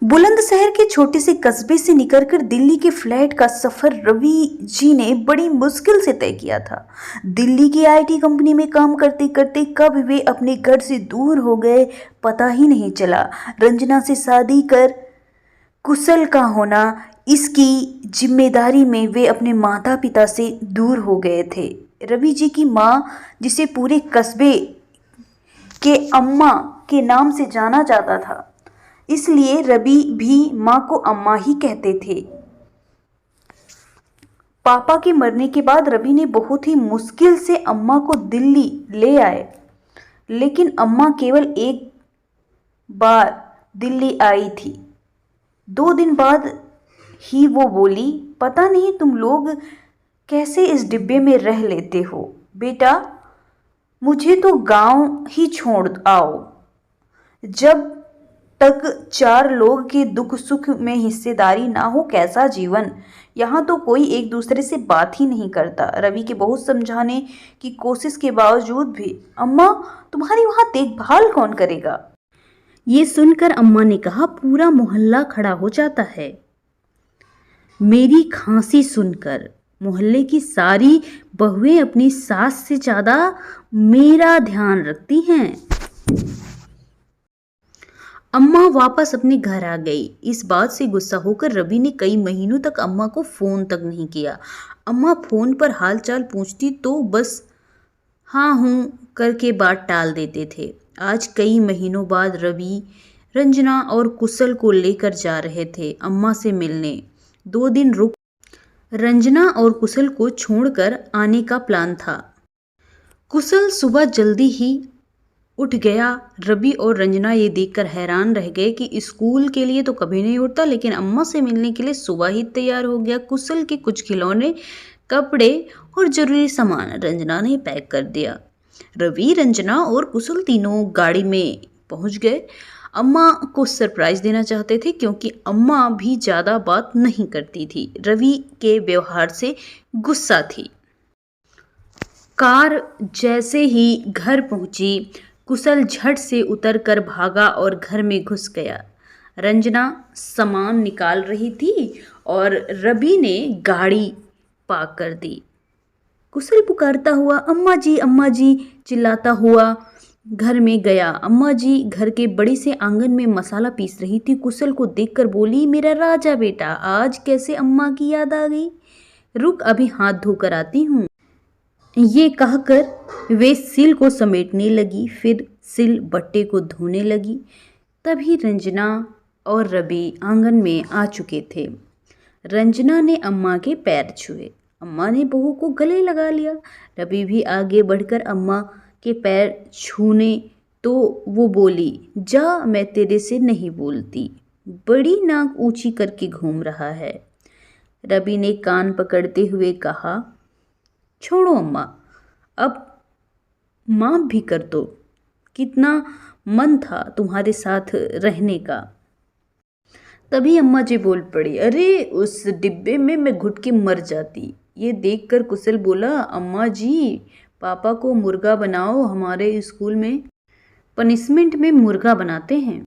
बुलंदशहर के छोटे से कस्बे से निकलकर दिल्ली के फ्लैट का सफर रवि जी ने बड़ी मुश्किल से तय किया था। दिल्ली की आईटी कंपनी में काम करते करते कब वे अपने घर से दूर हो गए पता ही नहीं चला। रंजना से शादी कर कुशल का होना, इसकी जिम्मेदारी में वे अपने माता पिता से दूर हो गए थे। रवि जी की माँ, जिसे पूरे कस्बे के अम्मा के नाम से जाना जाता था, इसलिए रवि भी माँ को अम्मा ही कहते थे। पापा के मरने के बाद रवि ने बहुत ही मुश्किल से अम्मा को दिल्ली ले आए, लेकिन अम्मा केवल एक बार दिल्ली आई थी। 2 दिन बाद ही वो बोली, पता नहीं तुम लोग कैसे इस डिब्बे में रह लेते हो बेटा, मुझे तो गांव ही छोड़ आओ। जब तक 4 लोग के दुख सुख में हिस्सेदारी ना हो कैसा जीवन। यहाँ तो कोई एक दूसरे से बात ही नहीं करता। रवि के बहुत समझाने की कोशिश के बावजूद भी, अम्मा तुम्हारी वहाँ देखभाल कौन करेगा? ये सुनकर अम्मा ने कहा, पूरा मोहल्ला खड़ा हो जाता है मेरी खांसी सुनकर। मोहल्ले की सारी बहुएं अपनी सास से ज्यादा मेरा ध्यान रखती हैं। अम्मा वापस अपने घर आ गई। इस बात से गुस्सा होकर रवि ने कई महीनों तक अम्मा को फ़ोन तक नहीं किया। अम्मा फ़ोन पर हालचाल पूछती तो बस हाँ हूँ करके बात टाल देते थे। आज कई महीनों बाद रवि रंजना और कुशल को लेकर जा रहे थे अम्मा से मिलने। 2 दिन रुक रंजना और कुशल को छोड़कर आने का प्लान था। कुशल सुबह जल्दी ही उठ गया। रवि और रंजना ये देखकर हैरान रह गए कि स्कूल के लिए तो कभी नहीं उठता, लेकिन अम्मा से मिलने के लिए सुबह ही तैयार हो गया। कुशल के कुछ खिलौने, कपड़े और जरूरी सामान रंजना ने पैक कर दिया। रवि, रंजना और कुशल तीनों गाड़ी में पहुंच गए। अम्मा को सरप्राइज देना चाहते थे क्योंकि अम्मा भी ज़्यादा बात नहीं करती थी। रवि के व्यवहार से गुस्सा थी। कार जैसे ही घर पहुंची, कुशल झट से उतरकर भागा और घर में घुस गया। रंजना सामान निकाल रही थी और रवि ने गाड़ी पार्क कर दी। कुशल पुकारता हुआ अम्मा जी चिल्लाता हुआ घर में गया। अम्मा जी घर के बड़े से आंगन में मसाला पीस रही थी। कुशल को देखकर बोली, मेरा राजा बेटा, आज कैसे अम्मा की याद आ गई? रुक, अभी हाथ धोकर आती हूँ। ये कहकर वे सिल को समेटने लगी, फिर सिल बट्टे को धोने लगी। तभी रंजना और रवि आंगन में आ चुके थे। रंजना ने अम्मा के पैर छुए। अम्मा ने बहू को गले लगा लिया। रवि भी आगे बढ़कर अम्मा के पैर छूने तो वो बोली, जा, मैं तेरे से नहीं बोलती, बड़ी नाक ऊंची करके घूम रहा है। रवि ने कान पकड़ते हुए कहा, छोड़ो अम्मा, अब माफ़ भी कर दो, कितना मन था तुम्हारे साथ रहने का। तभी अम्मा जी बोल पड़ी, अरे उस डिब्बे में मैं घुट के मर जाती। ये देखकर कुशल बोला, अम्मा जी, पापा को मुर्गा बनाओ, हमारे स्कूल में पनिशमेंट में मुर्गा बनाते हैं।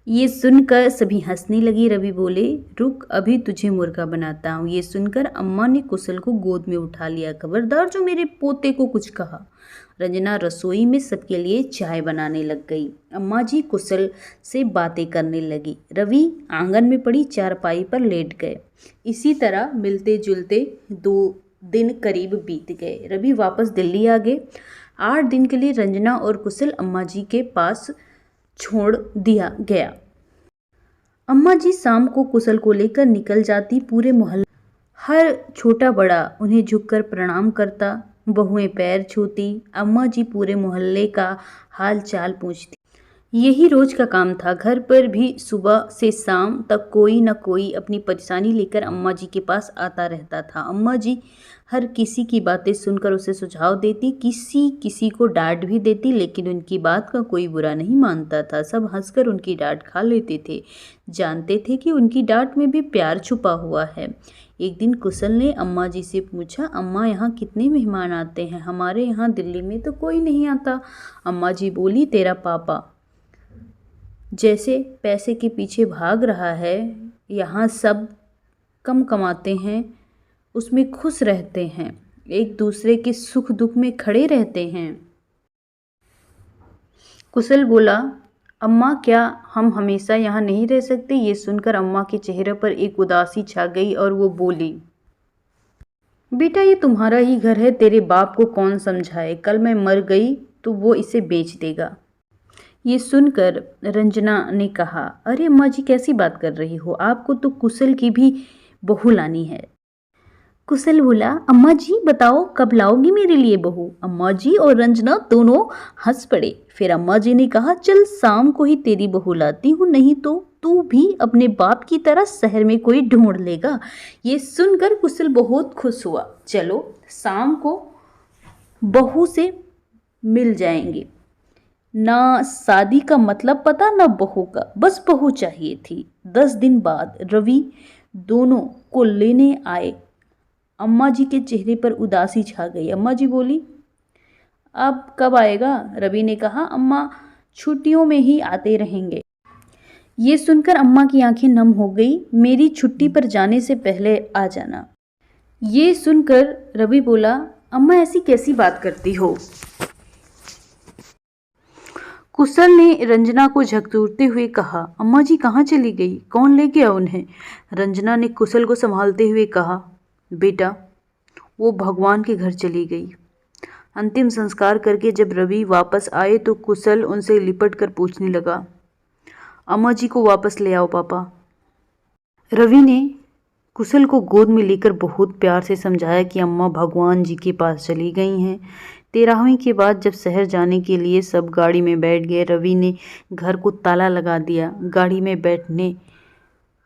ये सुनकर सभी हंसने लगी। रवि बोले, रुक, अभी तुझे मुर्गा बनाता हूँ। ये सुनकर अम्मा ने कुशल को गोद में उठा लिया। खबरदार जो मेरे पोते को कुछ कहा। रंजना रसोई में सबके लिए चाय बनाने लग गई। अम्मा जी कुशल से बातें करने लगी। रवि आंगन में पड़ी चारपाई पर लेट गए। इसी तरह मिलते जुलते 2 दिन करीब बीत गए। रवि वापस दिल्ली आ गए। 8 दिन के लिए रंजना और कुशल अम्मा जी के पास छोड़ दिया गया। अम्मा जी शाम को कुशल को लेकर निकल जाती। पूरे मोहल्ले हर छोटा बड़ा उन्हें झुककर प्रणाम करता। बहुएं पैर छूती। अम्मा जी पूरे मोहल्ले का हाल चाल पूछती। यही रोज का काम था। घर पर भी सुबह से शाम तक कोई न कोई अपनी परेशानी लेकर अम्मा जी के पास आता रहता था। अम्मा जी हर किसी की बातें सुनकर उसे सुझाव देती, किसी किसी को डांट भी देती, लेकिन उनकी बात का कोई बुरा नहीं मानता था। सब हंसकर उनकी डांट खा लेते थे, जानते थे कि उनकी डांट में भी प्यार छुपा हुआ है। एक दिन कुशल ने अम्मा जी से पूछा, अम्मा, यहाँ कितने मेहमान आते हैं? हमारे यहाँ दिल्ली में तो कोई नहीं आता। अम्मा जी बोली, तेरा पापा जैसे पैसे के पीछे भाग रहा है। यहाँ सब कम कमाते हैं, उसमें खुश रहते हैं, एक दूसरे के सुख दुख में खड़े रहते हैं। कुशल बोला, अम्मा क्या हम हमेशा यहाँ नहीं रह सकते? ये सुनकर अम्मा के चेहरे पर एक उदासी छा गई और वो बोली, बेटा ये तुम्हारा ही घर है, तेरे बाप को कौन समझाए? कल मैं मर गई तो वो इसे बेच देगा। ये सुनकर रंजना ने कहा, अरे अम्मा जी कैसी बात कर रही हो? आपको तो कुशल की भी बहू लानी है। कुशल बोला, अम्मा जी बताओ कब लाओगी मेरे लिए बहू? अम्मा जी और रंजना दोनों हंस पड़े। फिर अम्मा जी ने कहा, चल शाम को ही तेरी बहू लाती हूँ, नहीं तो तू भी अपने बाप की तरह शहर में कोई ढूंढ लेगा। ये सुनकर कुशल बहुत खुश हुआ। चलो शाम को बहू से मिल जाएंगे। ना शादी का मतलब पता ना बहू का, बस बहू चाहिए थी। 10 दिन बाद रवि दोनों को लेने आए। अम्मा जी के चेहरे पर उदासी छा गई। अम्मा जी बोली, अब कब आएगा? रवि ने कहा, अम्मा छुट्टियों में ही आते रहेंगे। ये सुनकर अम्मा की आंखें नम हो गई। मेरी छुट्टी पर जाने से पहले आ जाना। ये सुनकर रवि बोला, अम्मा ऐसी कैसी बात करती हो? कुशल ने रंजना को झकझोरते हुए कहा, अम्मा जी कहाँ चली गई? कौन ले गया उन्हें? रंजना ने कुशल को संभालते हुए कहा, बेटा वो भगवान के घर चली गई। अंतिम संस्कार करके जब रवि वापस आए तो कुशल उनसे लिपट कर पूछने लगा, अम्मा जी को वापस ले आओ पापा। रवि ने कुशल को गोद में लेकर बहुत प्यार से समझाया कि अम्मा भगवान जी के पास चली गई हैं। 13वीं के बाद जब शहर जाने के लिए सब गाड़ी में बैठ गए, रवि ने घर को ताला लगा दिया। गाड़ी में बैठने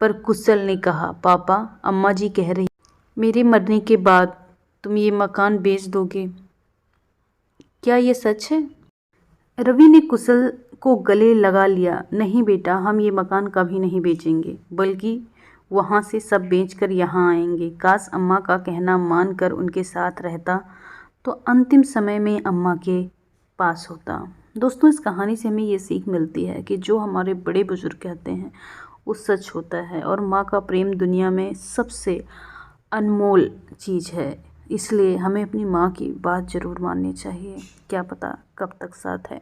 पर कुशल ने कहा, पापा अम्मा जी कह रही मेरे मरने के बाद तुम ये मकान बेच दोगे, क्या ये सच है? रवि ने कुशल को गले लगा लिया, नहीं बेटा हम ये मकान कभी नहीं बेचेंगे, बल्कि वहाँ से सब बेचकर यहाँ आएंगे। काश अम्मा का कहना मानकर उनके साथ रहता तो अंतिम समय में अम्मा के पास होता। दोस्तों इस कहानी से हमें ये सीख मिलती है कि जो हमारे बड़े बुजुर्ग कहते हैं वो सच होता है और माँ का प्रेम दुनिया में सबसे अनमोल चीज़ है। इसलिए हमें अपनी माँ की बात ज़रूर माननी चाहिए, क्या पता कब तक साथ है।